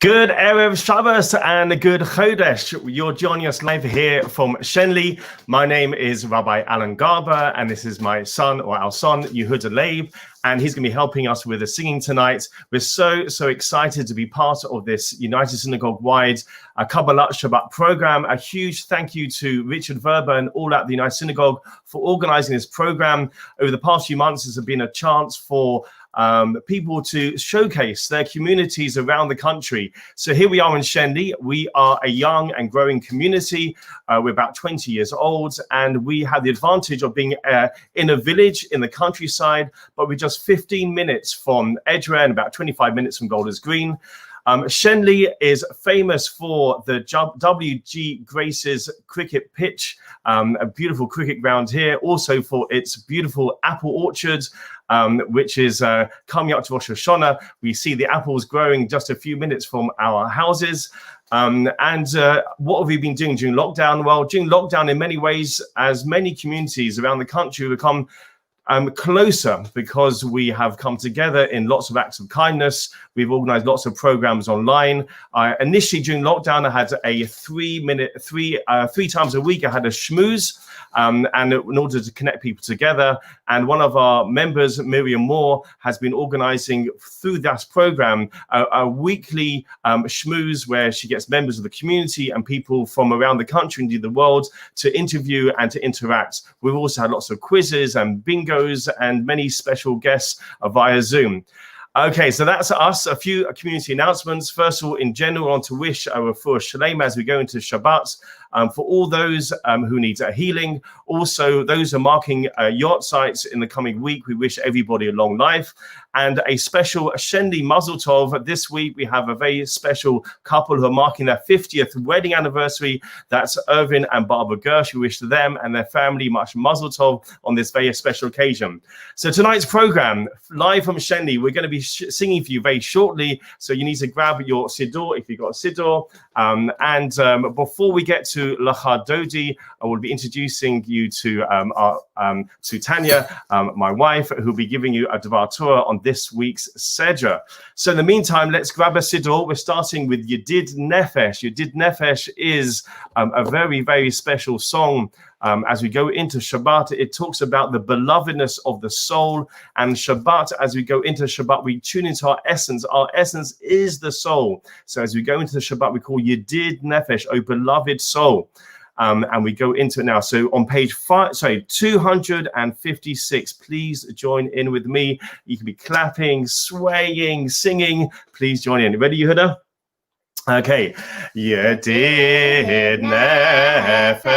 Good Erev Shabbos and a good Chodesh. You're joining us live here from Shenli. My name is Rabbi Alan Garber, and this is my son, or our son, Yehuda Leib, and he's going to be helping us with the singing tonight. We're so excited to be part of this United Synagogue-wide Kabbalat Shabbat program. A huge thank you to Richard Verber and all at the United Synagogue for organizing this program. Over the past few months, there's been a chance for people to showcase their communities around the country. So here we are in Shenli. We are a young and growing community. We're about 20 years old, and we have the advantage of being in a village in the countryside, but we're just 15 minutes from Edgware and about 25 minutes from Golders Green. Shenli is famous for the W.G. Grace's cricket pitch, a beautiful cricket ground here, also for its beautiful apple orchards, which is coming up to Rosh Hashanah. We see the apples growing just a few minutes from our houses. And what have we been doing during lockdown? Well, during lockdown, in many ways, as many communities around the country become closer because we have come together in lots of acts of kindness. We've organized lots of programs online. Initially during lockdown, I had a 3 times a week, I had a schmooze, and in order to connect people together. And one of our members, Miriam Moore, has been organizing through that program a weekly schmooze where she gets members of the community and people from around the country and the world to interview and to interact. We've also had lots of quizzes and bingos and many special guests via Zoom. Okay, so that's us. A few community announcements. First of all, in general, I want to wish a refuah shalem as we go into Shabbat for all those who need a healing. Also, those who are marking yacht sites in the coming week, we wish everybody a long life. And a special Shenli Mazel Tov. This week, we have a very special couple who are marking their 50th wedding anniversary. That's Irvin and Barbara Gersh. We wish them and their family much Mazel Tov on this very special occasion. So tonight's program, live from Shenli, we're going to be singing for you very shortly. So you need to grab your siddur if you've got a siddur. Before we get to Lacha Dodi, I will be introducing you to Tanya, my wife, who will be giving you a Dvar Torah on this week's Sedra. So in the meantime, let's grab a siddur. We're starting with Yedid Nefesh. Yedid Nefesh is a very special song. As we go into Shabbat, it talks about the belovedness of the soul. And Shabbat, as we go into Shabbat, we tune into our essence. Our essence is the soul. So as we go into the Shabbat, we call Yedid Nefesh, O beloved soul. And we go into it now. So on page 256, please join in with me. You can be clapping, swaying, singing. Please join in. Ready, Yehuda? Okay. Yedid nefesh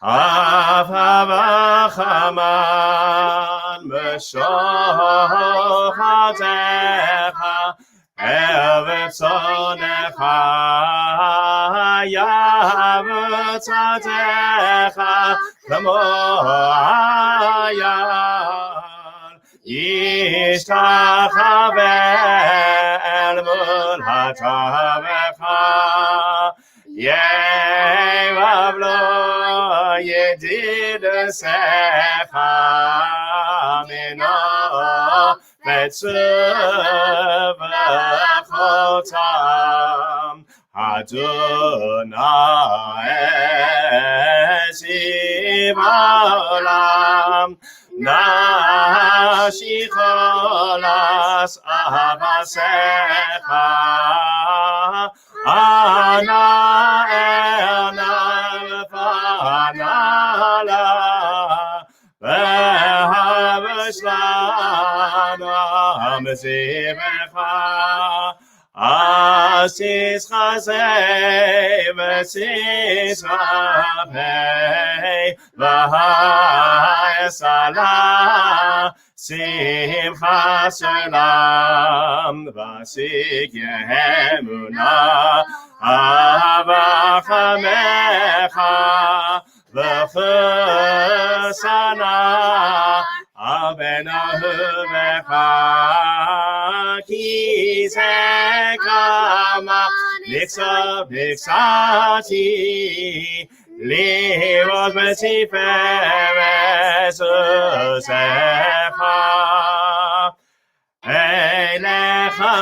avachaman meshochadecha evetzonecha yavetzadecha kamo ayal yishtachavet mul hatavecha yevavlo yedid secha mino vetzuvechotam Adonai eziv olam Nashikolas avasecha ana elna v'anala v'haveslan amzivecha Asis chazei v'sis rapei v'ha'esala simcha selam v'asik yehemuna avachamecha v'chesana abenahuvecha ki zekama nixati liros b'tiferes usecha elecha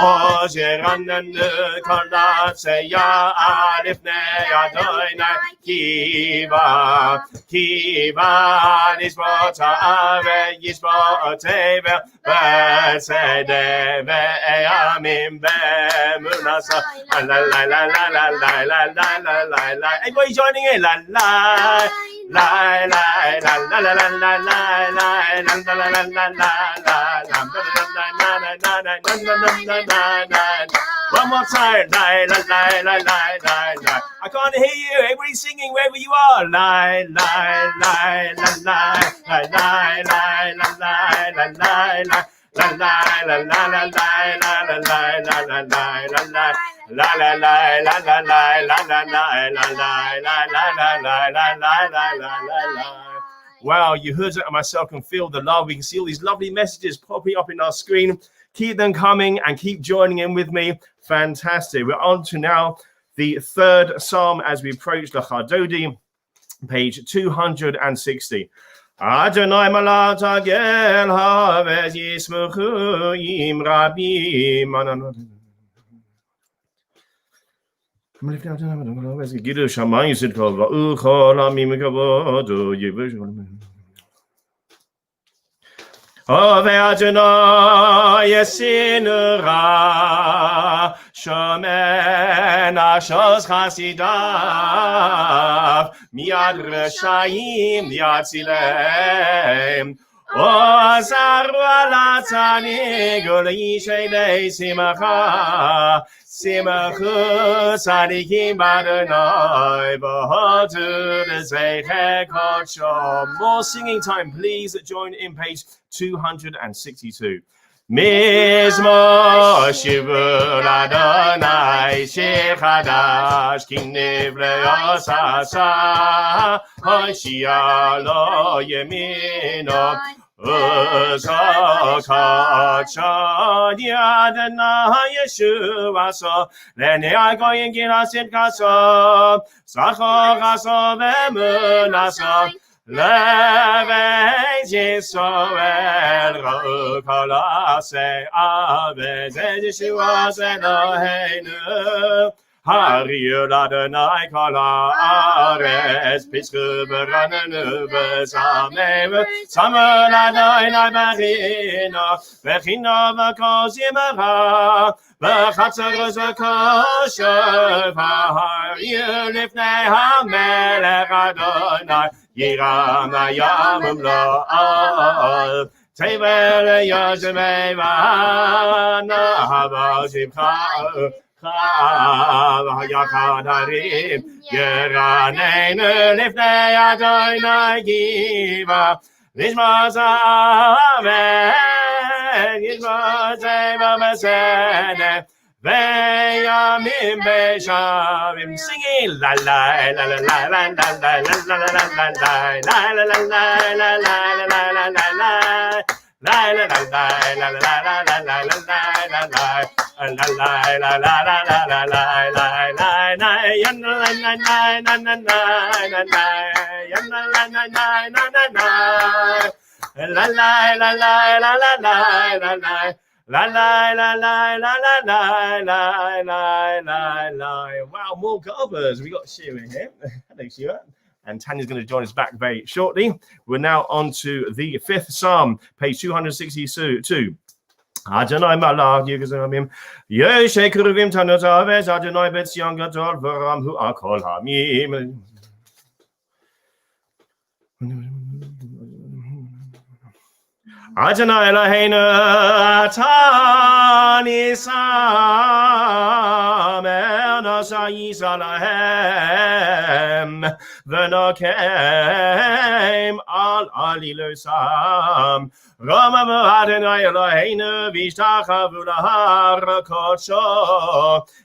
Ozer Ananu Kolatseya Alifnei Adonai Kiva Nisbot Ave Yisbot Ever Besede Ve'amim Be'munasa La la la la la la la la la la la. Everybody joining in? La la la la la la la la la la la la la la la la. One more time. La la la la la la la. I can't hear you. Everybody singing wherever you are. La la la la la la la la la la la la. La la la la la la la la la la la la la. La la la la la la la la la la la la la. Wow, you heard it, and myself can feel the love. We can see all these lovely messages popping up in our screen. Keep them coming and keep joining in with me. Fantastic. We're on to now the third psalm as we approach the Chadodi, page 260. Adonai malat agel havez yismuchu im rabim. Gidu shamayim sidkol va'uchol amim kavodu yivush. Ove Adonai yesinura shomen ashos chasidav miad reshayim yatzilem ozaru alatzanig uleishelei simcha simchu tzadikim b'Adonai v'hodu l'zeicher kodsho. More singing time, please. Join in page 262. Mizmor shivur Adonai shechadash kinev le'osasa hoshia lo yemino uzokachad Adonai Yeshua so lenei goyim girasid kaso sachor kaso ve'emunaso Leves Yisrael Ra'u Kol Aseh Aved Yeshua Eloheinu Hariul Adonai Kol Haaretz Pitzchu v'ranenu v'zameru Samul Adonai Barino V'chino v'kol zimra V'chatzarus v'kosher V'hariul Lifnei HaMelech Adonai Yiram Yamim Lo'al Tevel Yosmei V'ana Hava Shivcha Yakad Harim Yeraneinu Lifnei Adonai Giva Nishmas Amen Nishmas Eva Mesene Veyamim Beshavim, singing la la la la la la la la la la la la la La la la la la la la la la la la. Wow, more Garbers. We got Sheila here. Hello, Sheila. And Tanya's going to join us back very shortly. We're now on to the fifth psalm, page 262. Adonai malach yigazamim yeshe keruvim tanot aves Adonai betzion gadol v'ram hu akol hamim. Adonai Eloheinu ata nisam enosa yisalahem v'nokem al alilosam Ramamu Adonai Eloheinu v'ishtachavu lahar kodsho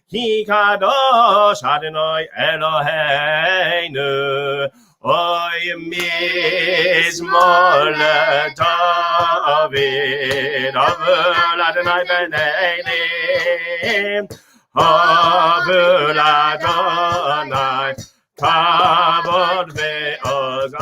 ki kadosh Adonai Eloheinu Oy mizmor David, Avul Adonai ben Elim, Avul Adonai, Kavod ve'oz, I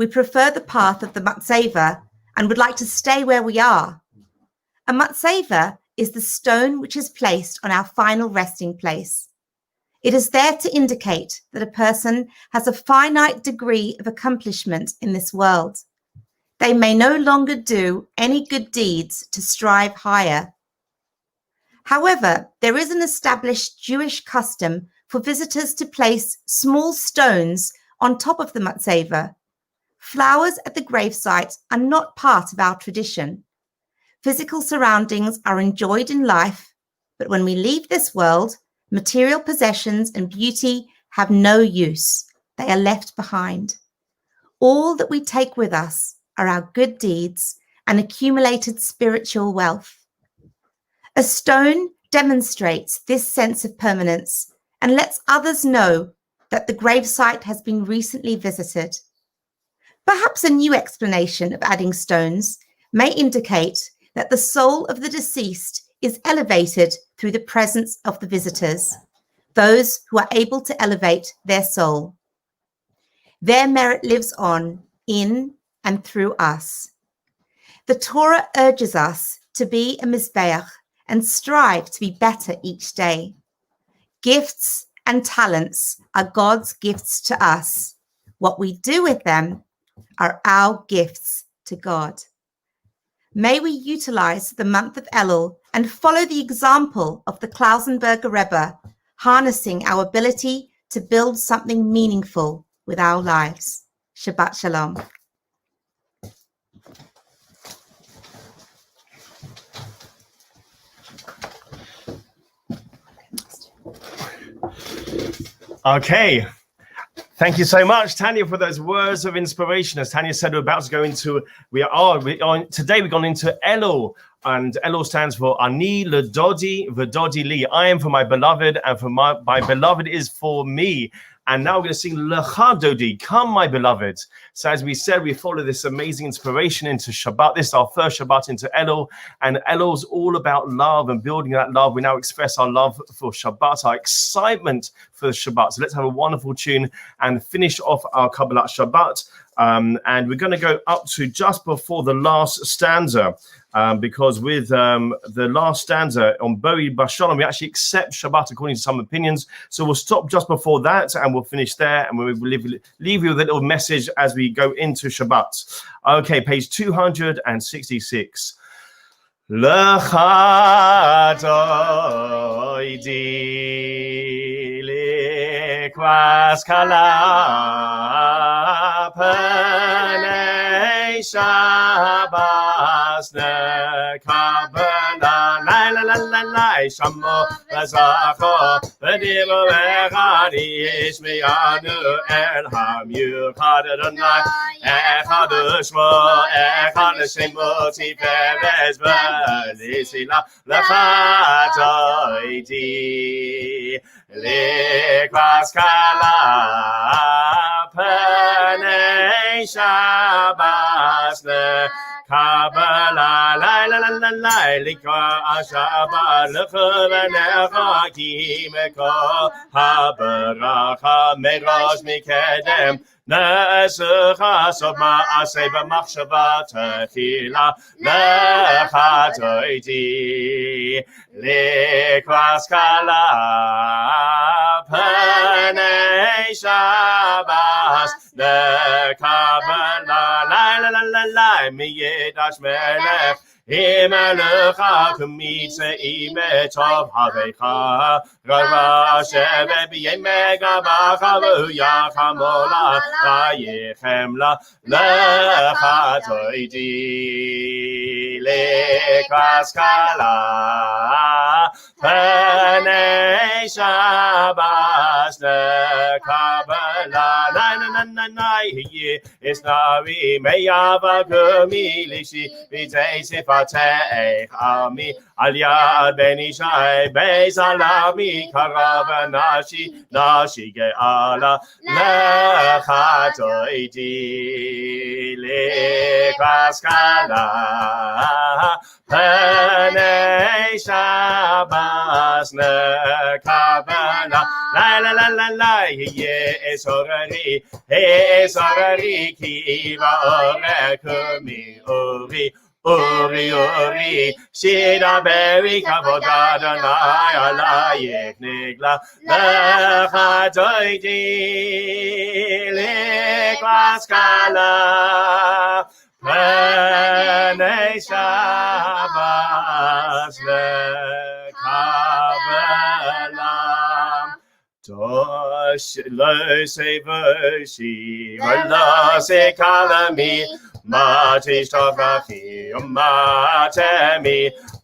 we prefer the path of the matzeva and would like to stay where we are. A matzeva is the stone which is placed on our final resting place. It is there to indicate that a person has a finite degree of accomplishment in this world. They may no longer do any good deeds to strive higher. However, there is an established Jewish custom for visitors to place small stones on top of the matzeva. Flowers at the gravesite are not part of our tradition. Physical surroundings are enjoyed in life, but when we leave this world, material possessions and beauty have no use. They are left behind. All that we take with us are our good deeds and accumulated spiritual wealth. A stone demonstrates this sense of permanence and lets others know that the gravesite has been recently visited. Perhaps a new explanation of adding stones may indicate that the soul of the deceased is elevated through the presence of the visitors, those who are able to elevate their soul. Their merit lives on in and through us. The Torah urges us to be a mizbeach and strive to be better each day. Gifts and talents are God's gifts to us. What we do with them are our gifts to God. May we utilize the month of Elul and follow the example of the Klausenberger Rebbe, harnessing our ability to build something meaningful with our lives. Shabbat Shalom. Okay. Thank you so much, Tanya, for those words of inspiration. As Tanya said, we're about to go into, today we've gone into Elul, and Elul stands for Ani L'Dodi V'Dodi Li. I am for my beloved, and for my beloved is for me. And now we're going to sing Lecha Dodi, come my beloved. So as we said, we follow this amazing inspiration into Shabbat. This is our first Shabbat into Elul. And Elul's all about love and building that love. We now express our love for Shabbat, our excitement for the Shabbat. So let's have a wonderful tune and finish off our Kabbalat Shabbat. And we're going to go up to just before the last stanza. Because with the last stanza on Boi Bashalom, we actually accept Shabbat according to some opinions. So we'll stop just before that and we'll finish there, and we'll leave you with a little message as we go into Shabbat. Okay, page 266. Lecha doidi likwas kala panei Shabbos Kabbalat la la la la la shamo vazacho v'dimu echad yishmiyanu el hamyuchad Adonai echad u'shmo echad l'shemo tiferes v'lisila lecha doidi likwas kala panei Shabbos Kabbalat la la la la la likwa Shabbat lechanecha ki meko habaracha merosh mikedem Nesucha sof ma'aseh b'machshava tefila lecha doidi likwas kala panei Shabbos Kabbalat la la la la la miyedash melech Imelecha kumitze imetov havecha Rava sheve b'yemega b'chavu yachamola Vayichem la lecha doidi likwas kala panei Shabbos Kabbalat la na na na na hiye esnavi meyava kumilishi v'tei sifatei ami al yad ben ishai beis alami karav nashi ge'ala lecha doidi likwas kala panei Shabbos Kabbalat la la la la la ye esorari He sarari kiva orekumi uri. Uri, Shida Berry Kabbalat Naya Nigla, Lecha Doidi, Lekwaskala, Pene Shabbos, Kabbalat. Tosh lo se vershi, lo se kalami, Mati Stofafi, Matemi,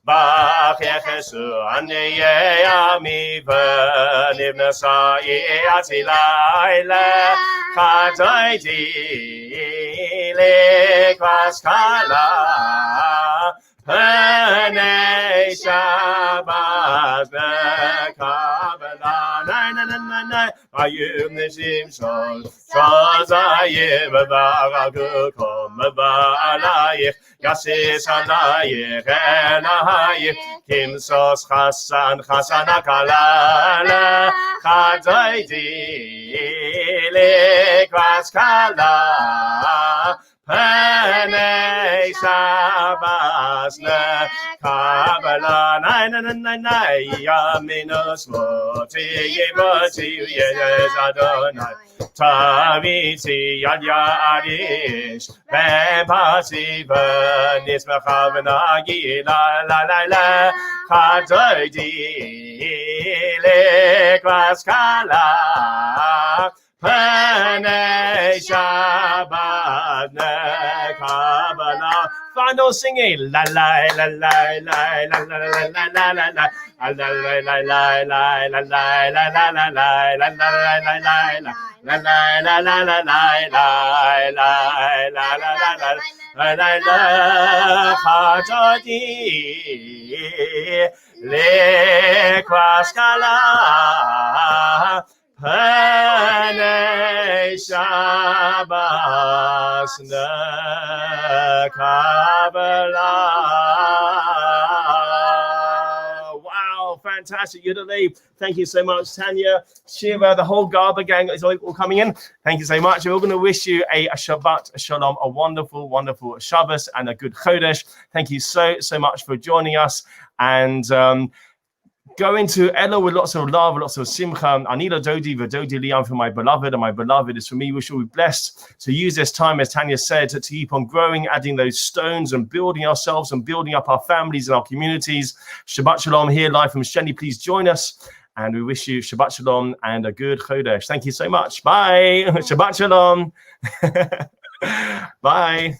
Bach Yesu, Anye Ami, Vernivnasa, Yatilaila, Kataiti, Lekwaskala, Pene Shabbos, Kabbalat, Ayum Nishim Shol, Shazayim, Bagakum, Balayich, Yasis Alayich, Enayich, Kimsos Hasan, Hasanakalala, Khadaidi, Lekwaskala, Pene Shabbos, Kabbalat, Yaminus Moti, Yevati, Yes Adonai, Taviti, Yadya Adish, Bempati, Vernis, Machavanagi, La, Khadaidi, Lekwaskala, Pene Shabbat, Kabbalat. Final singing, la la la la la la la la la la la la, la la la la la la la la la la la la la Pene Shabbos Kabbalat. Wow, fantastic. Yudalei. Thank you so much, Tanya, Shiva, the whole Garba gang is all coming in. Thank you so much. We're going to wish you a Shabbat, a Shalom, a wonderful, wonderful Shabbos and a good Chodesh. Thank you so much for joining us. And go into Ella with lots of love, lots of simcha. Anila Dodi, Vadodi Liam for my beloved, and my beloved is for me. We shall be blessed to use this time, as Tanya said, to keep on growing, adding those stones and building ourselves and building up our families and our communities. Shabbat Shalom here live from Shenli. Please join us. And we wish you Shabbat Shalom and a good Chodesh. Thank you so much. Bye. Shabbat Shalom. Bye.